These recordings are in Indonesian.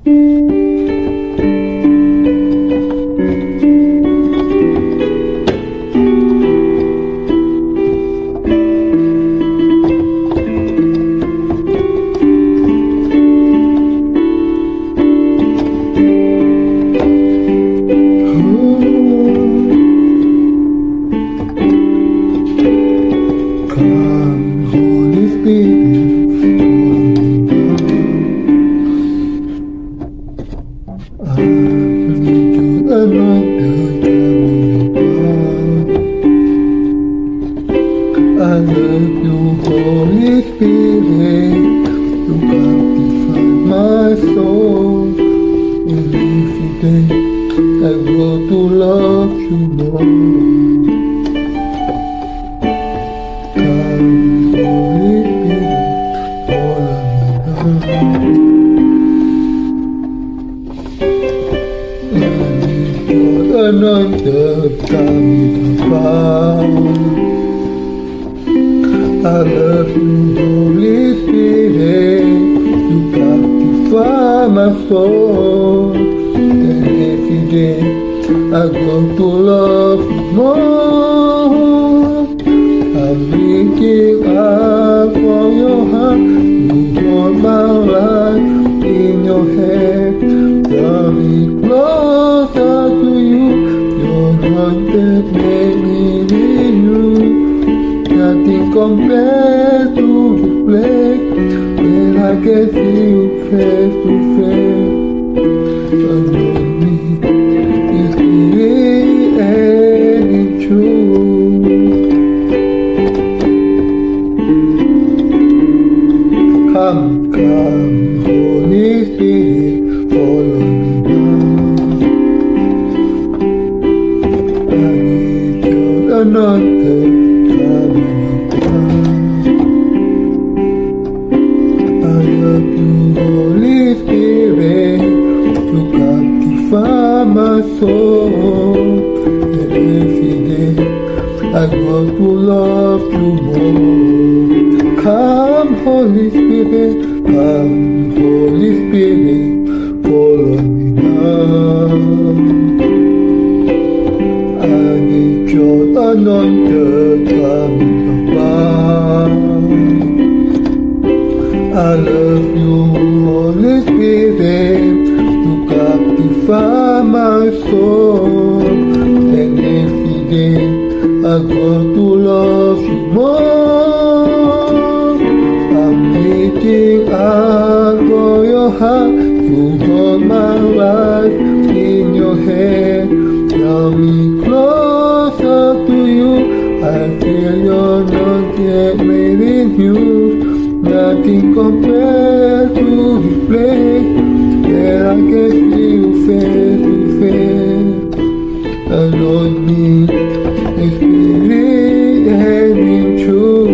I love you, Holy Spirit. You captivate my soul. And every day I grow to love you more. Come, Holy Spirit, follow me now. I need your anointed coming about. I love you, Holy Spirit. You captivate my soul. And every day I grow to love you more. I'm reaching out for your hand. You hold my life in your hand. Draw me closer to you. Your anointed made me renew. Nothing compared to this place when I can see you face to face. Anoint me in spirit and in truth. Come, come, Holy Spirit, follow me now. I need your anointing. Holy Spirit, you captivate my soul. And every day I grow to love you more. Come, Holy Spirit, come, Holy Spirit, follow me now. I need your anointed coming about. I love you, Holy Spirit. You captivate my soul. And every day I grow to love you more. I'm reaching out for your heart. You hold my life in your hand. Draw me closer to you. I feel your anointing made in you. Nothing compared to this place where I can see you face to face. Anoint me in spirit and in truth.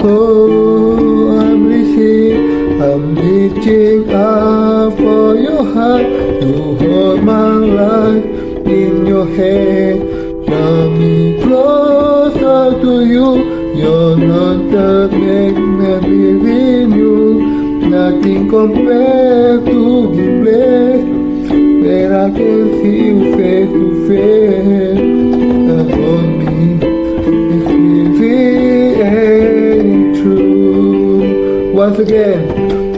Oh, I'm reaching out for your heart. You hold my life in your hand. Draw me closer to you. You're not the magnet within you. Nothing compared to the place where I can see you face to face. Anoint me in spirit and in truth. Once again,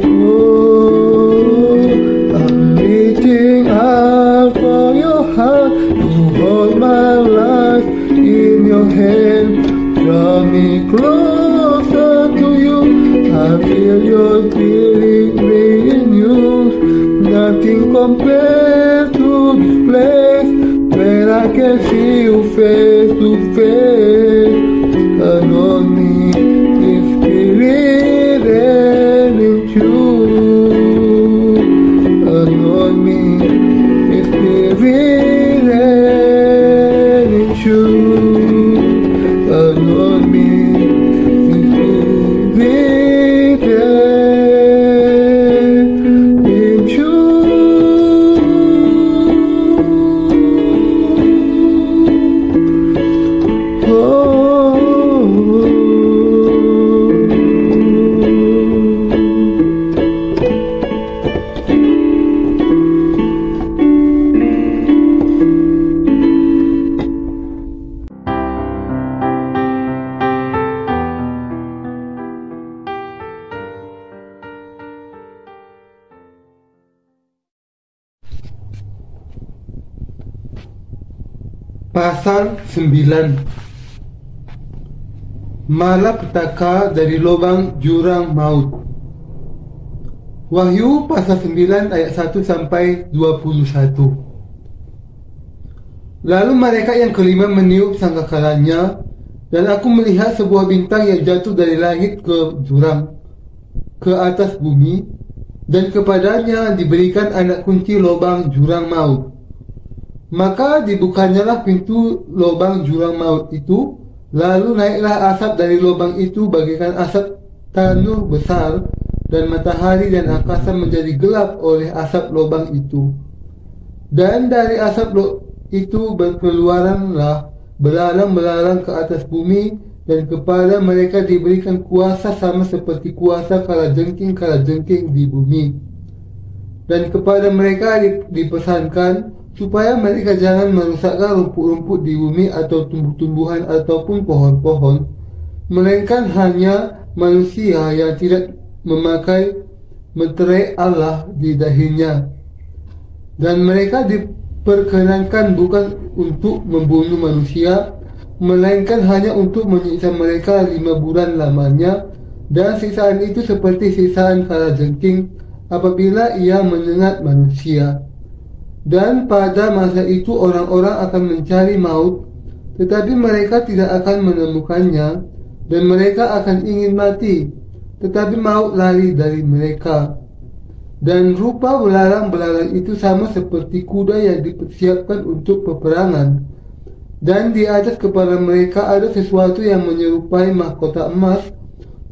oh, I'm reaching out for your heart. You hold my life in your hand. Draw me closer to you. I feel your spirit being used. Nothing compared to this place where I can see you face to face. Anoint me in spirit and in truth. Anoint me in spirit and in truth. Anoint me in spirit and in truth. Oh. Pasal 9. Malapetaka dari lubang jurang maut. Wahyu pasal 9 ayat 1 sampai 21. Lalu mereka yang kelima meniup sangkakalanya, dan aku melihat sebuah bintang yang jatuh dari langit ke jurang, ke atas bumi, dan kepadanya diberikan anak kunci lubang jurang maut. Maka dibukanyalah pintu lubang jurang maut itu, lalu naiklah asap dari lubang itu bagaikan asap tanur besar, dan matahari dan angkasa menjadi gelap oleh asap lubang itu. Dan dari asap itu berkeluaranlah belalang-belalang ke atas bumi, dan kepada mereka diberikan kuasa sama seperti kuasa kalajengking-kalajengking di bumi. Dan kepada mereka dipesankan supaya mereka jangan merusakkan rumput-rumput di bumi atau tumbuh-tumbuhan ataupun pohon-pohon, melainkan hanya manusia yang tidak memakai meterai Allah di dahinya. Dan mereka diperkenankan bukan untuk membunuh manusia, melainkan hanya untuk menyiksa mereka 5 bulan lamanya, dan siksaan itu seperti siksaan kalajengking apabila ia menyengat manusia. Dan pada masa itu orang-orang akan mencari maut, tetapi mereka tidak akan menemukannya, dan mereka akan ingin mati, tetapi maut lari dari mereka. Dan rupa belalang-belalang itu sama seperti kuda yang dipersiapkan untuk peperangan, dan di atas kepala mereka ada sesuatu yang menyerupai mahkota emas,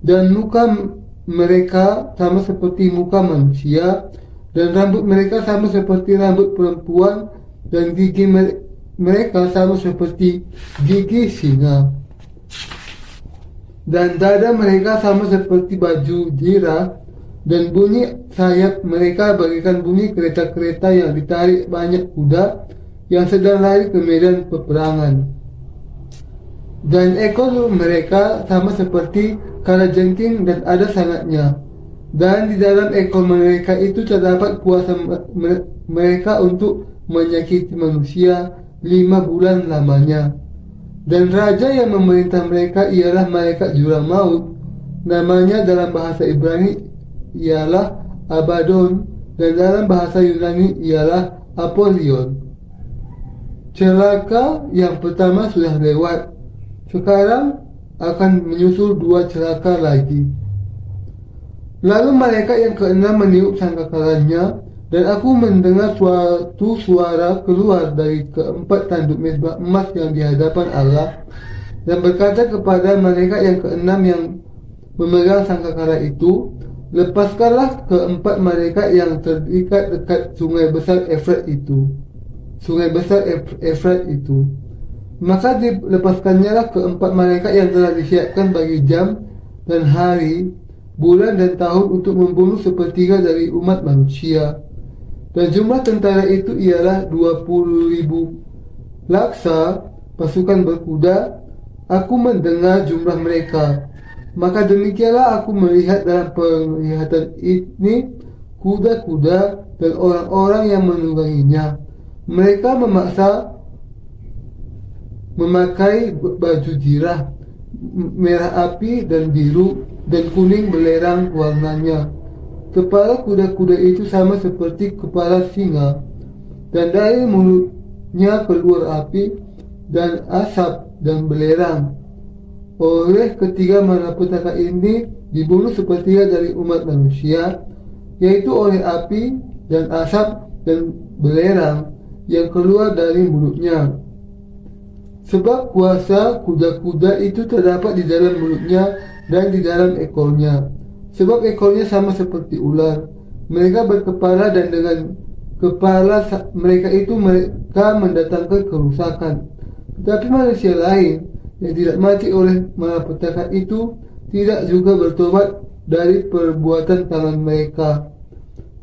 dan muka mereka sama seperti muka manusia, dan rambut mereka sama seperti rambut perempuan, dan gigi mereka sama seperti gigi singa. Dan dada mereka sama seperti baju zirah, dan bunyi sayap mereka bagaikan bunyi kereta-kereta yang ditarik banyak kuda yang sedang lari ke medan peperangan. Dan ekor mereka sama seperti kalajengking dan ada sangatnya. Dan di dalam ekor mereka itu terdapat kuasa mereka untuk menyakiti manusia 5 bulan lamanya. Dan raja yang memerintah mereka ialah malaikat jurang maut. Namanya dalam bahasa Ibrani ialah Abaddon, dan dalam bahasa Yunani ialah Apollyon. Celaka yang pertama sudah lewat. Sekarang akan menyusul 2 celaka lagi. Lalu malaikat yang keenam meniup sangkakalanya, dan aku mendengar suatu suara keluar dari keempat tanduk mezbah emas yang di hadapan Allah, dan berkata kepada malaikat yang keenam yang memegang sangkakala itu, lepaskanlah keempat malaikat yang terikat dekat sungai besar Efrat itu. Maka dilepaskannya lah keempat malaikat yang telah disiapkan bagi jam dan hari, bulan dan tahun untuk membunuh sepertiga dari umat manusia. Dan jumlah tentara itu ialah 20,000 laksa pasukan berkuda. Aku mendengar jumlah mereka. Maka demikianlah aku melihat dalam penglihatan ini kuda-kuda dan orang-orang yang menungganginya. Mereka memakai baju zirah, merah api dan biru dan kuning belerang warnanya. Kepala kuda-kuda itu sama seperti kepala singa, dan dari mulutnya keluar api dan asap dan belerang. Oleh ketiga malapetaka ini dibunuh sepertiga dari umat manusia, yaitu oleh api dan asap dan belerang yang keluar dari mulutnya. Sebab kuasa kuda-kuda itu terdapat di dalam mulutnya dan di dalam ekornya. Sebab ekornya sama seperti ular. Mereka berkepala, dan dengan kepala mereka itu mereka mendatangkan kerusakan. Tetapi manusia lain yang tidak mati oleh malapetaka itu tidak juga bertobat dari perbuatan tangan mereka.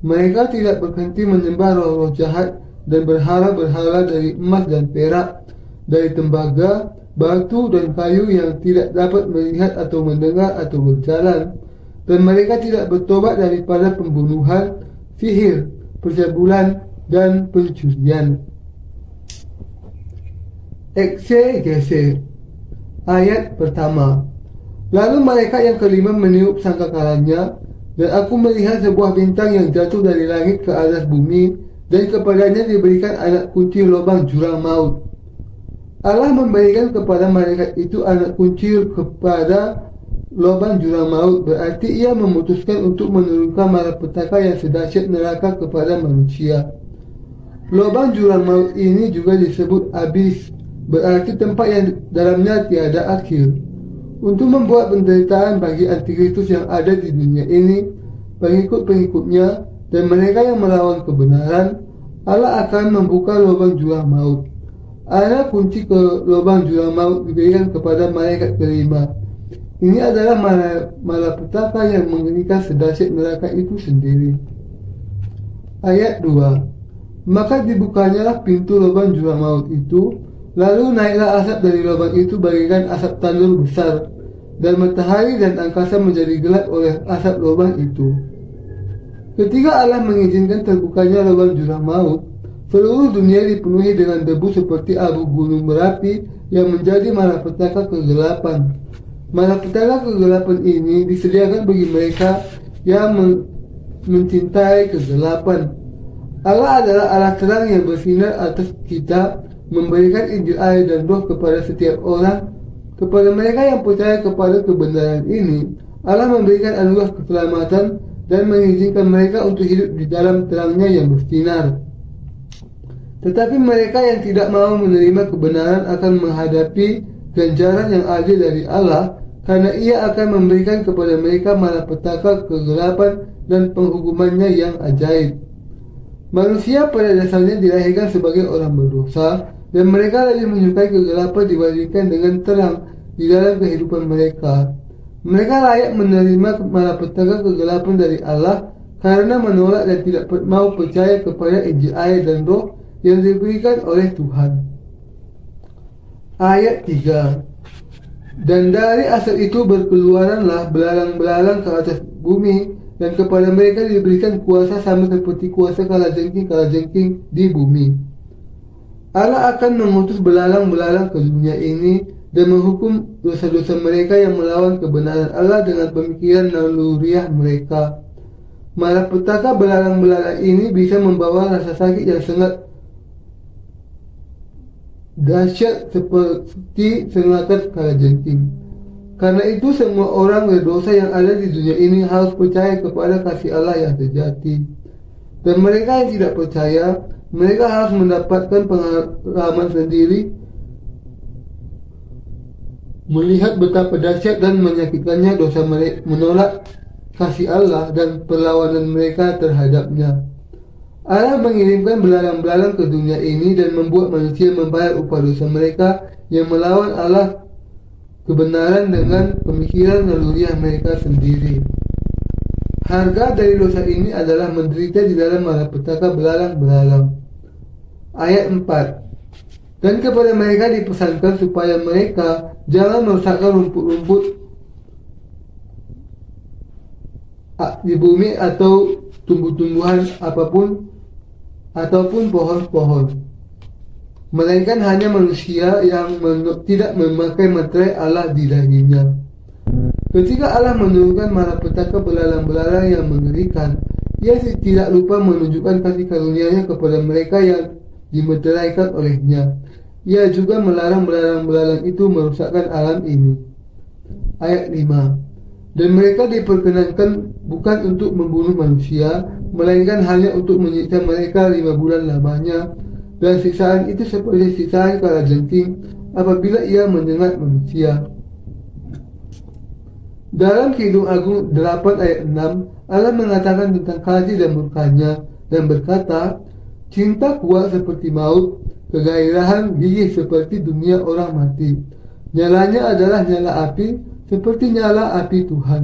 Mereka tidak berhenti menyembah roh-roh jahat dan berhala-berhala dari emas dan perak, dari tembaga, batu dan kayu yang tidak dapat melihat atau mendengar atau berjalan. Dan mereka tidak bertobat daripada pembunuhan, sihir, percabulan dan pencurian. Eksegese. Ayat pertama. Lalu malaikat yang kelima meniup sangkakalanya, dan aku melihat sebuah bintang yang jatuh dari langit ke atas bumi, dan kepadanya diberikan anak kunci lubang jurang maut. Allah memberikan kepada malaikat itu anak kunci kepada lubang jurang maut, berarti ia memutuskan untuk menurunkan malapetaka yang sedahsyat neraka kepada manusia. Lubang jurang maut ini juga disebut abis, berarti tempat yang dalamnya tiada akhir. Untuk membuat penderitaan bagi antikristus yang ada di dunia ini, pengikut-pengikutnya, dan mereka yang melawan kebenaran, Allah akan membuka lubang jurang maut. Anak kunci ke lubang jurang maut diberikan kepada malaikat kelima. Ini adalah malapetaka yang mengerikan sedahsyat neraka itu sendiri. Ayat 2. Maka dibukanyalah pintu lubang jurang maut itu, lalu naiklah asap dari lubang itu bagaikan asap tandur besar, dan matahari dan angkasa menjadi gelap oleh asap lubang itu. Ketika Allah mengizinkan terbukanya lubang jurang maut, seluruh dunia dipenuhi dengan debu seperti abu gunung Merapi yang menjadi malapetaka kegelapan. Malapetaka kegelapan ini disediakan bagi mereka yang mencintai kegelapan. Allah adalah Allah terang yang bersinar atas kita, memberikan Injil air dan roh kepada setiap orang. Kepada mereka yang percaya kepada kebenaran ini, Allah memberikan anugerah keselamatan dan mengizinkan mereka untuk hidup di dalam terangnya yang bersinar. Tetapi mereka yang tidak mau menerima kebenaran akan menghadapi ganjaran yang adil dari Allah, karena ia akan memberikan kepada mereka malapetaka kegelapan dan penghukumannya yang ajaib. Manusia pada dasarnya dilahirkan sebagai orang berdosa, dan mereka lebih menyukai kegelapan dibandingkan dengan terang di dalam kehidupan mereka. Mereka layak menerima malapetaka kegelapan dari Allah karena menolak dan tidak mau percaya kepada Injil air dan roh yang diberikan oleh Tuhan. Ayat 3. Dan dari asap itu berkeluaranlah belalang-belalang ke atas bumi, dan kepada mereka diberikan kuasa sama seperti kuasa kalajengking di bumi. Allah akan mengutus belalang-belalang ke dunia ini dan menghukum dosa-dosa mereka yang melawan kebenaran Allah dengan pemikiran naluriah mereka. Malapetaka belalang-belalang ini bisa membawa rasa sakit yang sangat dahsyat seperti sengatan kalajengking. Karena itu semua orang berdosa yang ada di dunia ini harus percaya kepada kasih Allah yang sejati. Dan mereka yang tidak percaya, mereka harus mendapatkan pengalaman sendiri, melihat betapa dahsyat dan menyakitkannya dosa mereka menolak kasih Allah dan perlawanan mereka terhadapnya. Allah mengirimkan belalang-belalang ke dunia ini dan membuat manusia membayar upah dosa mereka yang melawan Allah kebenaran dengan pemikiran naluriah mereka sendiri. Harga dari dosa ini adalah menderita di dalam malapetaka belalang-belalang. Ayat 4. Dan kepada mereka dipesankan supaya mereka jangan merusakkan rumput-rumput di bumi atau tumbuh-tumbuhan apapun ataupun pohon-pohon, melainkan hanya manusia yang tidak memakai materai Allah di dahinya. Ketika Allah menurunkan malapetaka belalang-belalang yang mengerikan, ia tidak lupa menunjukkan kasih karunia-Nya kepada mereka yang dimeteraikan olehnya. Ia juga melarang belalang-belalang itu merusakkan alam ini. Ayat 5. Dan mereka diperkenankan bukan untuk membunuh manusia, melainkan hanya untuk menyiksa mereka 5 bulan lamanya, dan siksaan itu seperti siksaan kalajengking apabila ia menyengat manusia. Dalam Kidung Agung 8 ayat 6, Allah mengatakan tentang kasih dan murkanya dan berkata, cinta kuat seperti maut, kegairahan gigih seperti dunia orang mati. Nyalanya adalah nyala api, seperti nyala api Tuhan.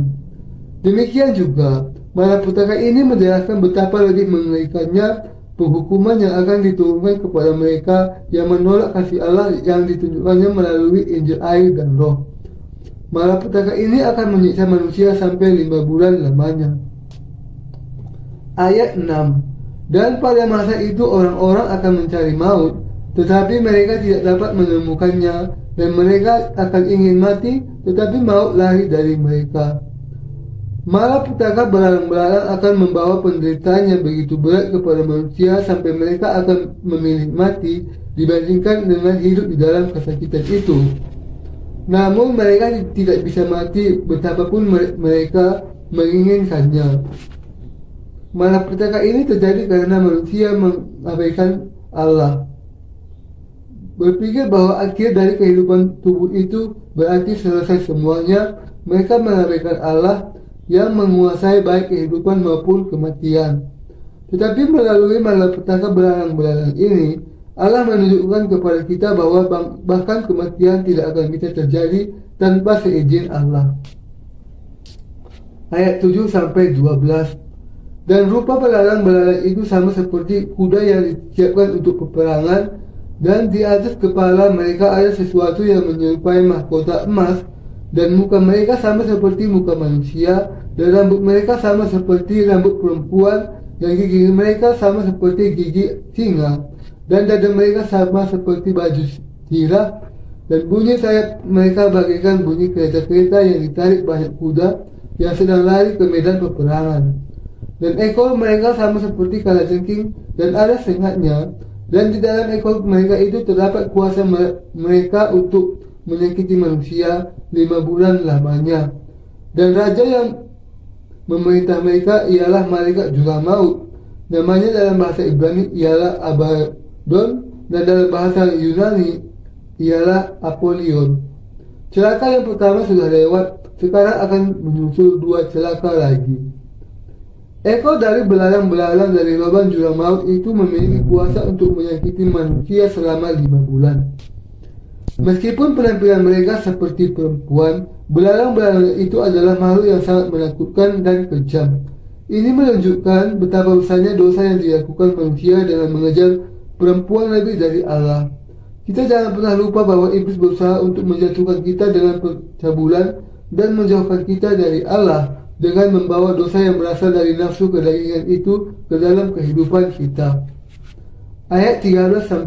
Demikian juga, malapetaka ini menjelaskan betapa lebih mengerikannya penghukuman yang akan diturunkan kepada mereka yang menolak kasih Allah yang ditunjukkannya melalui Injil air dan roh. Malapetaka ini akan menyiksa manusia sampai 5 bulan lamanya. Ayat 6. Dan pada masa itu orang-orang akan mencari maut, tetapi mereka tidak dapat menemukannya, dan mereka akan ingin mati, tetapi maut lari dari mereka. Malapetaka belalang-belalang akan membawa penderitaan yang begitu berat kepada manusia sampai mereka akan memilih mati dibandingkan dengan hidup di dalam kesakitan itu. Namun mereka tidak bisa mati betapapun mereka menginginkannya. Malapetaka ini terjadi karena manusia mengabaikan Allah. Berpikir bahwa akhir dari kehidupan tubuh itu berarti selesai semuanya, mereka mengabaikan Allah yang menguasai baik kehidupan maupun kematian. Tetapi melalui malapetaka belalang-belalang ini, Allah menunjukkan kepada kita bahwa bahkan kematian tidak akan bisa terjadi tanpa seizin Allah. Ayat 7-12. Dan rupa belalang-belalang itu sama seperti kuda yang disiapkan untuk peperangan, dan di atas kepala mereka ada sesuatu yang menyerupai mahkota emas, dan muka mereka sama seperti muka manusia, dan rambut mereka sama seperti rambut perempuan, dan gigi mereka sama seperti gigi singa, dan dada mereka sama seperti baju zirah, dan bunyi sayap mereka bagaikan bunyi kereta-kereta yang ditarik banyak kuda yang sedang lari ke medan peperangan. Dan ekor mereka sama seperti kalajengking, dan ada sengatnya, dan di dalam ekor mereka itu terdapat kuasa mereka untuk menyakiti manusia 5 bulan lamanya. Dan raja yang memerintah mereka ialah malaikat juga maut. Namanya dalam bahasa Ibrani ialah Abaddon, dan dalam bahasa Yunani ialah Apollyon. Celaka yang pertama sudah lewat, sekarang akan menyusul 2 celaka lagi. Ekor dari belalang-belalang dari lubang jurang maut itu memiliki kuasa untuk menyakiti manusia selama 5 bulan. Meskipun penampilan mereka seperti perempuan, belalang-belalang itu adalah makhluk yang sangat menakutkan dan kejam. Ini menunjukkan betapa besarnya dosa yang dilakukan manusia dengan mengejar perempuan lebih dari Allah. Kita jangan pernah lupa bahwa iblis berusaha untuk menjatuhkan kita dengan pencabulan dan menjauhkan kita dari Allah dengan membawa dosa yang berasal dari nafsu kedagingan itu ke dalam kehidupan kita. Ayat 13-15.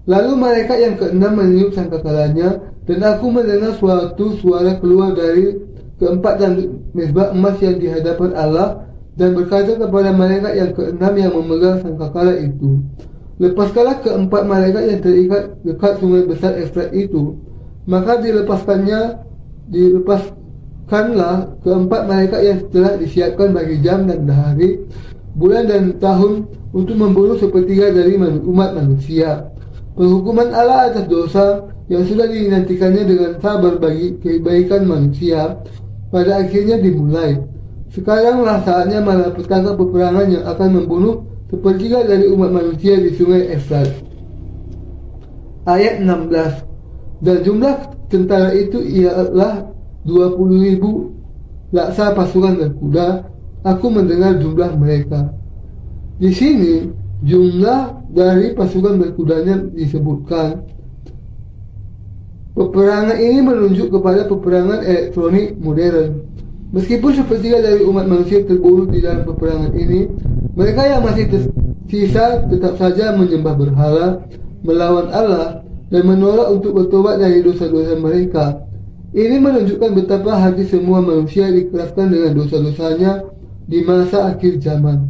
Lalu malaikat yang keenam meniup sangkakalanya, dan aku mendengar suatu suara keluar dari keempat dan mezbah emas yang di hadapan Allah, dan berkata kepada malaikat yang keenam yang memegang sangkakala itu, lepaskanlah keempat malaikat yang terikat dekat sungai besar Efrat itu. Maka dilepaskanlah keempat malaikat yang telah disiapkan bagi jam dan hari, bulan dan tahun untuk membunuh sepertiga dari umat manusia. Penghukuman Allah atas dosa yang sudah dinantikannya dengan sabar bagi kebaikan manusia pada akhirnya dimulai. Sekaranglah saatnya malapetaka peperangan yang akan membunuh sepertiga dari umat manusia di sungai Efrat. Ayat 16. Dan jumlah tentara itu ialah 20.000 laksa pasukan berkuda. Aku mendengar jumlah mereka. Di sini jumlah dari pasukan berkudanya disebutkan. Peperangan ini menunjuk kepada peperangan elektronik modern. Meskipun sepertiga dari umat manusia terbunuh di dalam peperangan ini, mereka yang masih tersisa tetap saja menyembah berhala, melawan Allah, dan menolak untuk bertobat dari dosa-dosa mereka. Ini menunjukkan betapa hati semua manusia dikeraskan dengan dosa-dosanya di masa akhir zaman.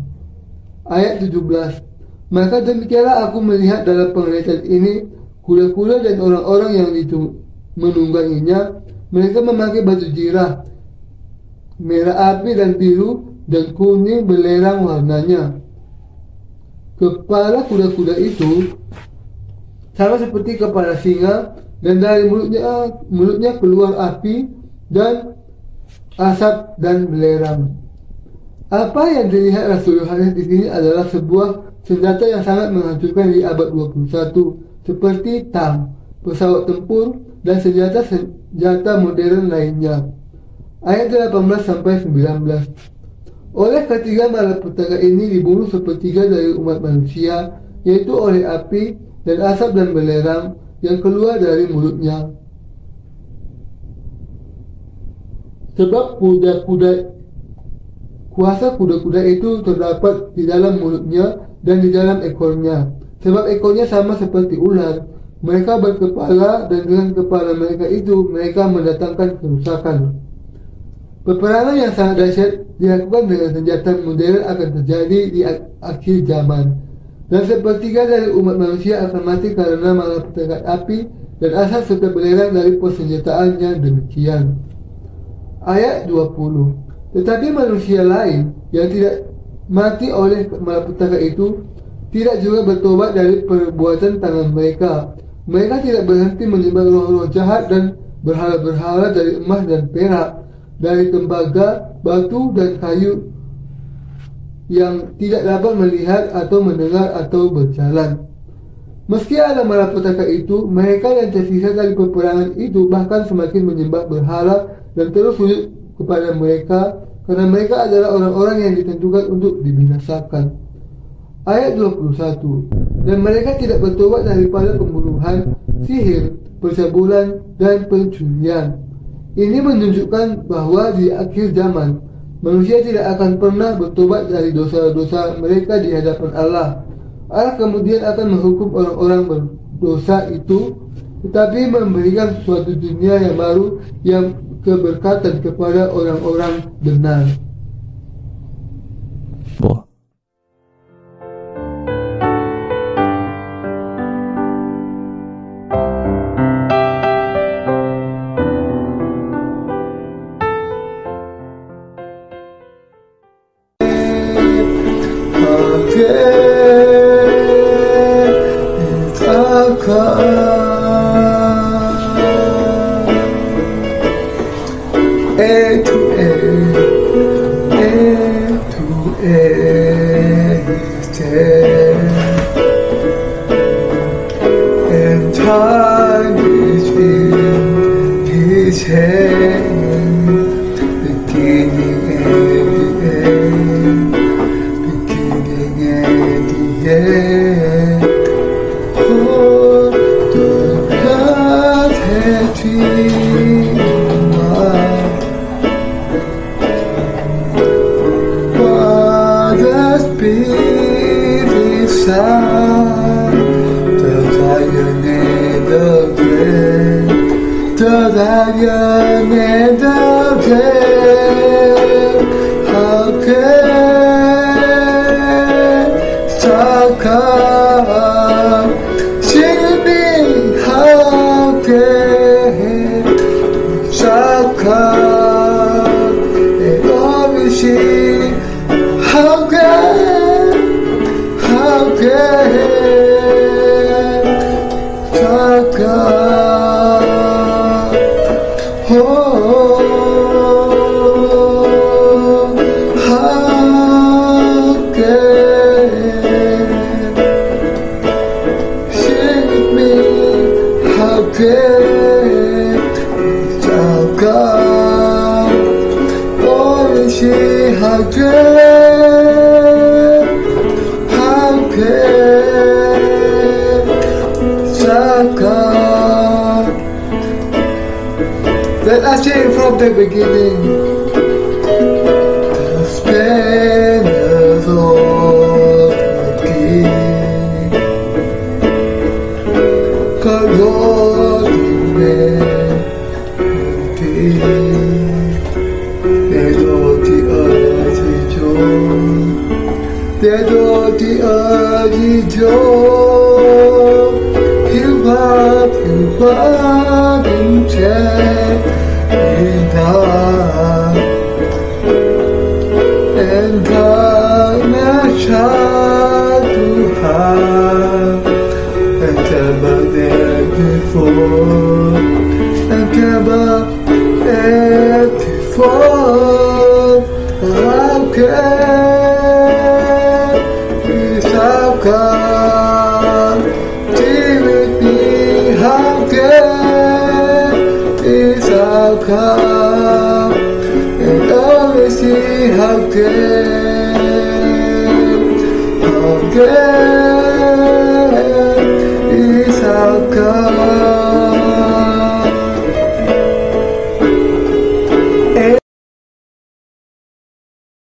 Ayat 17. Maka demikianlah aku melihat dalam penglihatan ini kuda-kuda dan orang-orang yang menungganginya. Mereka memakai baju zirah, merah api dan biru dan kuning belerang warnanya. Kepala kuda-kuda itu sama seperti kepala singa, dan dari mulutnya keluar api dan asap dan belerang. Apa yang dilihat Rasul Yohanes di sini adalah sebuah senjata yang sangat menghancurkan di abad 21, seperti tank, pesawat tempur, dan senjata modern lainnya. Ayat 18-19. Oleh ketiga malapetaka ini dibunuh sepertiga dari umat manusia, yaitu oleh api dan asap dan belerang yang keluar dari mulutnya. Sebab kuasa kuda-kuda itu terdapat di dalam mulutnya dan di dalam ekornya, sebab ekornya sama seperti ular. Mereka berkepala dan dengan kepala mereka itu mereka mendatangkan kerusakan. Peperangan yang sangat dahsyat dilakukan dengan senjata modern akan terjadi di akhir zaman. Dan sepertiga dari umat manusia akan mati karena malapetaka api dan asap serta belerang dari persenjataan yang demikian. Ayat 20. Tetapi manusia lain yang tidak mati oleh malapetaka itu tidak juga bertobat dari perbuatan tangan mereka. Mereka tidak berhenti menyembah roh-roh jahat dan berhala-berhala dari emas dan perak, dari tembaga, batu dan kayu yang tidak dapat melihat atau mendengar atau berjalan. Meski ada malapetaka itu, mereka yang tersisa dari peperangan itu bahkan semakin menyembah berhala dan terus sujud kepada mereka, karena mereka adalah orang-orang yang ditentukan untuk dibinasakan. Ayat 21. Dan mereka tidak bertobat daripada pembunuhan, sihir, percabulan, dan pencurian. Ini menunjukkan bahwa di akhir zaman, manusia tidak akan pernah bertobat dari dosa-dosa mereka di hadapan Allah. Allah kemudian akan menghukum orang-orang berdosa itu, tetapi memberikan suatu dunia yang baru yang keberkatan kepada orang-orang benar. And time is in His hand, beginning and the end, beginning and the end. Oh, the God had dreamed what the Spirit sound, the lion and the dread, the lion and the dread. How can Saka sing me? How can Saka and always sing? How can Saka? Oh, how can sing me? How can Saka? Oh, she how can Saka? Let us sing from the beginning. The splendors of the King, God Lord humanity, 내도 뒤어지죠, 내도 뒤어지죠. 힐밥인 죄이다. And God tried to hide and never there before, and never there before. How can we stop God? Be with me. How can we stop God? And always see how can